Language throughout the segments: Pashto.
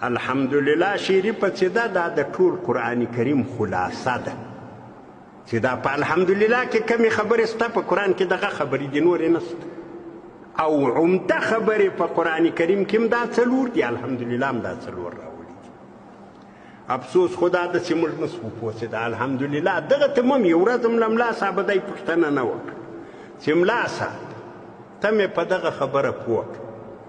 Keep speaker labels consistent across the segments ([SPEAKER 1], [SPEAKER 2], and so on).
[SPEAKER 1] الحمدلله شریفه چې دا د ټول قرآن کریم خلاصه ده چې دا په الحمدلله کې کمې خبرې سته په قرآن کې دغه خبرې دي نورې نسته او عمده خبرې په قرآن کریم کې هم دا څلور دي الحمدلله هم دا څلور راوړي دي افسوس خو دا ده چې موږ نسو پوهېدو الحمدلله دغه ته هم یو ورځ هم له ملا صاحبه دی پوښتنه نه وکړه چې ملا صاحب ته مې په دغه خبره پوه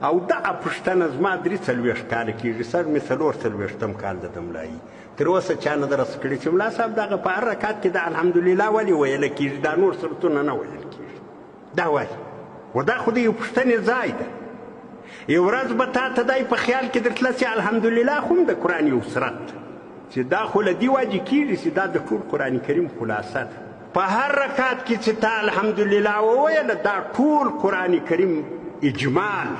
[SPEAKER 1] او دغه پوښتنه زما 43 کاله کېږي سر مې 44 کال د ملایي تر اوسه چا نه درس کړي چې ملا صاحب دغه په هر رکعت کې د الحمدلله ولې ویله کېږي دا نور سورتونه نه ویل کېږي دا وایي و دا خو د یو پوښتنې ځای ده یو ورځ به تا ته دی په خیال کې درتله چې الحمدلله خو هم د قرآن یو سرت ده چې دا خو له دې وجې کېږي چې دا د ټول قرآن کریم خلاصه ده په هر رکعت کې چې تا الحمدلله وویله دا ټول قرآن کریم اجمال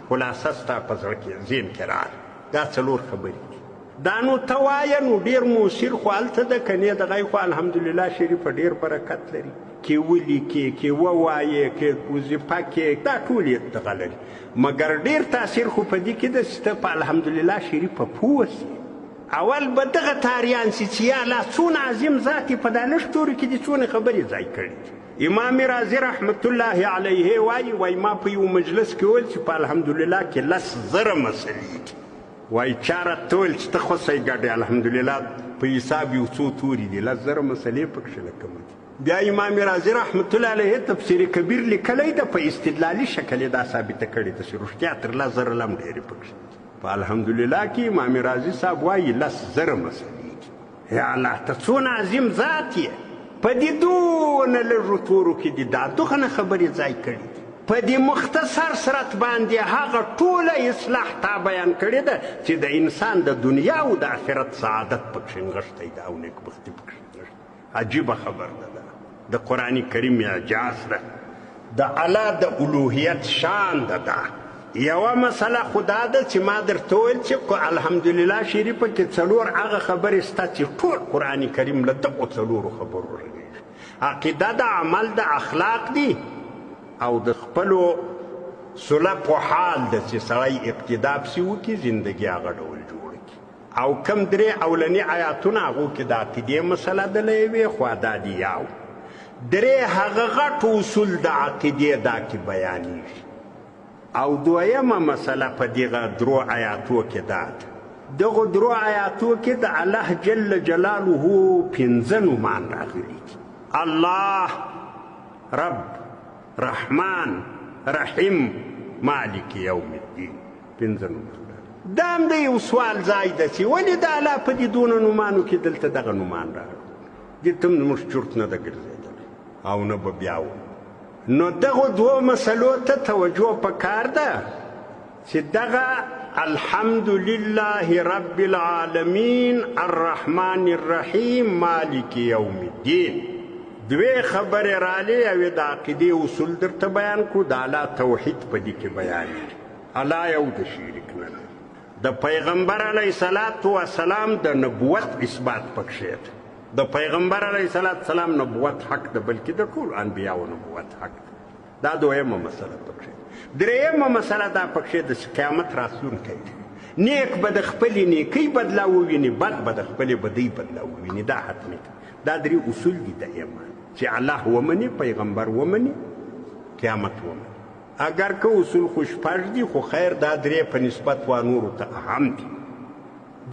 [SPEAKER 1] خلاصه ستا په زړه کې ذهن کې راغله دا څلور خبرې دي دا نو ته وایه نو ډېر مؤثر خو هلته ده که نه دغه خو الحمدلله شریفه ډېر برکت لري کې ولیکې کې ووایې کې وظیفه کې دا ټول یې دغه لري مګر ډېر تاثیر خو په دې کې ده چې ته په الحمدلله شریفه پوه سي اول به دغه تاریان سي چې یا الله څونه عظیم ذات یې په دا لږ تورو کې دې څونه خبرې ځای کړي امام رازي رحمت الله علیه وایي ما په یو مجلس کې ویل چې په الحمدلله کې 10,000 مسلې دي وایي چا راته ویل چې ته خوسی ګډې الحمدلله په حساب یو څو توري دي 10,000 مسلې پکښې له کومه دي بیا امام رازي رحمت الله علیه تفسیر کبیر لیکلی ده په استدلالي شکل یې دا ثابته کړې ده چې رښتیا تر 10,000 هم ډېرې پکښې په الحمدلله کې امام رازي صاحب وایي 10,000 مسلې دي یا الله ته څونه عظیم ذات یې په دې دونه لږو تورو کې دي دا دغه خبرې ځای کړي دي په دې مختصر سرت باندې هغه ټوله اصلاح تا بیان کړې ده چې د انسان د دنیا او د آخرت سعادت پکښې نغښتی ده او نیکبختي پکښې نغښتې عجیبه خبر ده د قرآن کریم اعجاز ده د الله د الوهیت شان ده دا یوه مسله خو دا ده چې ما درته ویل چې الحمدلله شریفه کې څلور هغه خبرې شته چې ټول قرآن کریم له دغو څلورو خبرو رغېږي عقیده د عمل د اخلاق دي او د خپلو سلف و حال ده چې سړی اقتدا پسې وکړي زندګي هغه ډول جوړه کړي او کم درې اولني آیاتونه هغو کې د عقیدې مسله ده له یوې خوا دا دي یاو درې هغه غټ اصول د عقیدې دا کې بیانېږي او دویمه مسله په دغه درو آیاتو کې دا ده دغو درو آیاتو کې د الله جل جلاله 15 نومان راغلي دي الله رب رحمان رحیم مالک یوم الدین 15 نومان دا هم د یو سوال ځای ده چې ولې د الله په دې دونه نومانو کې دلته دغه نومان راغلي دلته هم زموږ چورت نه ده ګرځېدلی او نه به بیا نو دغه دوه مسلو ته توجه پکار ده چې دغه الحمدلله رب العالمین الرحمن الرحیم مالک یوم الدین دوی خبرې رالی او د عقیدې اصول درته بیان کړو د الله توحید په دې کې بیان الله یو د شریک نه لري د پیغمبر علیه الصلاة والسلام د نبوت اثبات پکښې ده د پیغمبر علیه السلام نبوت حق ده بلکې د ټول انبیاو نبوت حق ده دا دویمه مسله پکښې درېیمه مسله دا پکښې ده چې قیامت راتلونکی دی نیک به د خپلې نیکۍ بدله وویني بد به د خپلې بدۍ بدله وویني دا حتمي ده دا درې اصول دي د ایمان چې الله ومني پیغمبر ومني قیامت ومني اگر که اصول خو شپږ دي خو خیر دا درې په نسبت وا نورو ته اهم دي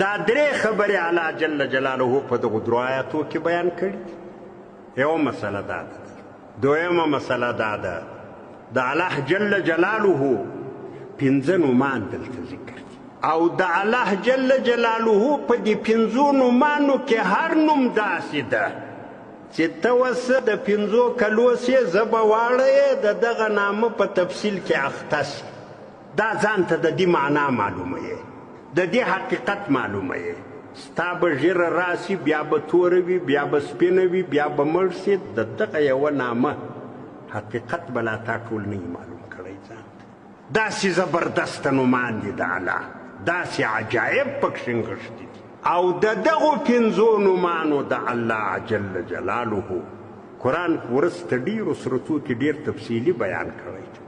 [SPEAKER 1] دا درې خبرې الله جل جلاله په دغو درو آیاتو کې بیان کړي یوه مسله دا ده دویمه مسله دا ده د الله جل جلاله 15 نومان دلته ذکر دي او د الله جل جلاله په دې 15 نومانو کې هر نوم داسې ده چې ته اوس د 15 کلو سې زه به واړه د دغه نامه په تفصیل کې اخته سي دا ځان ته د دې معنا معلومه یې د دې حقیقت معلومه یې ستا به ژیره راسي بیا به توره وي بیا به سپینه وي بیا به مړ سي د دغه یوه نامه حقیقت به لا تا ټول نه معلوم کړی ځان ته داسې زبردسته نومان دي د الله داسې عجایب پکښې نغښتي دي او د دغو 15 نومانو د الله جل جلاله قرآن وروسته ډېرو سورتو کې ډېر تفصیلي بیان کړی دی